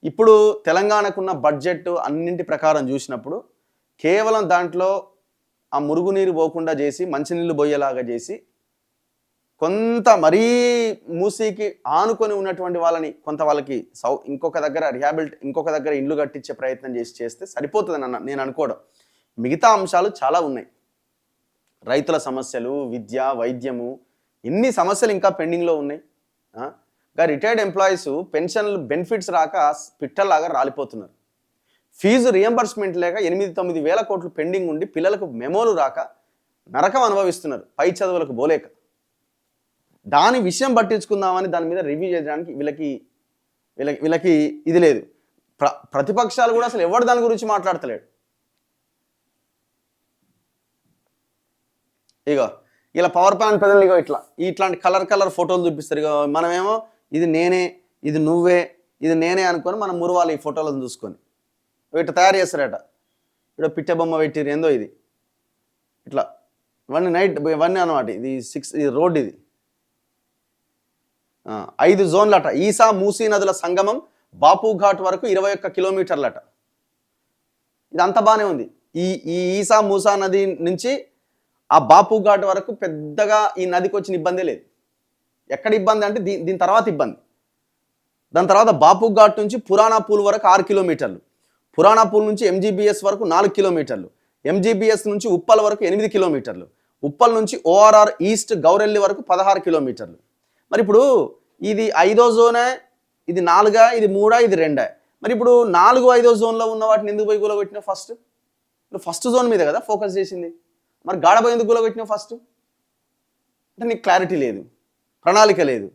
ఇప్పుడు తెలంగాణకున్న బడ్జెట్ అన్నింటి ప్రకారం చూసినప్పుడు కేవలం దాంట్లో ఆ మురుగునీరు పోకుండా చేసి మంచినీళ్ళు పోయేలాగా చేసి కొంత మరీ మూసీకి ఆనుకొని ఉన్నటువంటి వాళ్ళని కొంత వాళ్ళకి ఇంకొక దగ్గర ఇండ్లు కట్టించే ప్రయత్నం చేస్తే సరిపోతుందని నేను అనుకోవడం. మిగతా అంశాలు చాలా ఉన్నాయి. రైతుల సమస్యలు, విద్య, వైద్యము, ఇన్ని సమస్యలు ఇంకా పెండింగ్లో ఉన్నాయి. రిటైర్డ్ ఎంప్లాయీస్ పెన్షన్లు బెనిఫిట్స్ రాక పిట్టల్లాగా రాలిపోతున్నారు. ఫీజు రియంబర్స్మెంట్ లేక 8-9 వేల కోట్లు పెండింగ్ ఉండి పిల్లలకు మెమోలు రాక నరకం అనుభవిస్తున్నారు పై చదువులకు పోలేక. దాని విషయం పట్టించుకుందామని దాని మీద రివ్యూ చేయడానికి వీళ్ళకి ఇది లేదు. ప్రతిపక్షాలు కూడా అసలు ఎవరు దాని గురించి మాట్లాడతలేడు. ఇగో ఇలా పవర్ పాయింట్ ప్రజలు ఇగో ఇట్లాంటి కలర్ ఫోటోలు చూపిస్తారు. ఇగో మనమేమో ఇది నేనే, ఇది నువ్వే, ఇది నేనే అనుకొని మనం మురవాలి ఈ ఫోటోలను చూసుకొని. ఇట్లా తయారు చేస్తారట. ఇక్కడ పిట్టె బొమ్మ పెట్టిరు, ఏందో ఇది ఇట్లా ఇవన్నీ అనమాట. ఇది రోడ్, ఇది 5 జోన్లట. ఈసా మూసీ నదుల సంగమం బాపు ఘాట్ వరకు 21 కిలోమీటర్లట. ఇది అంత బాగానే ఉంది. ఈ ఈసా మూసా నది నుంచి ఆ బాపు ఘాట్ వరకు పెద్దగా ఈ నదికి వచ్చిన ఇబ్బందే లేదు. ఎక్కడ ఇబ్బంది అంటే దీని తర్వాత ఇబ్బంది. దాని తర్వాత బాపు ఘాట్ నుంచి పురాణా పూల్ వరకు 6 కిలోమీటర్లు, పురాణా పూల్ నుంచి ఎంజీబీఎస్ వరకు 4 కిలోమీటర్లు, ఎంజీబీఎస్ నుంచి ఉప్పల్ వరకు 8 కిలోమీటర్లు, ఉప్పల్ నుంచి ఓఆర్ఆర్ ఈస్ట్ గౌరెల్లి వరకు 16 కిలోమీటర్లు. మరి ఇప్పుడు ఇది 5వ జోనే, ఇది 4, ఇది 3, ఇది 2. మరి ఇప్పుడు 4, 5వ జోన్లో ఉన్న వాటిని ఎందుకు పోయి కూలగొట్టినా? ఫస్ట్ జోన్ మీద కదా ఫోకస్ చేసింది. మరి గాడబోయి ఎందుకు కూలగొట్టినా ఫస్ట్? అంటే నీకు క్లారిటీ లేదు, ప్రణాళిక లేదు.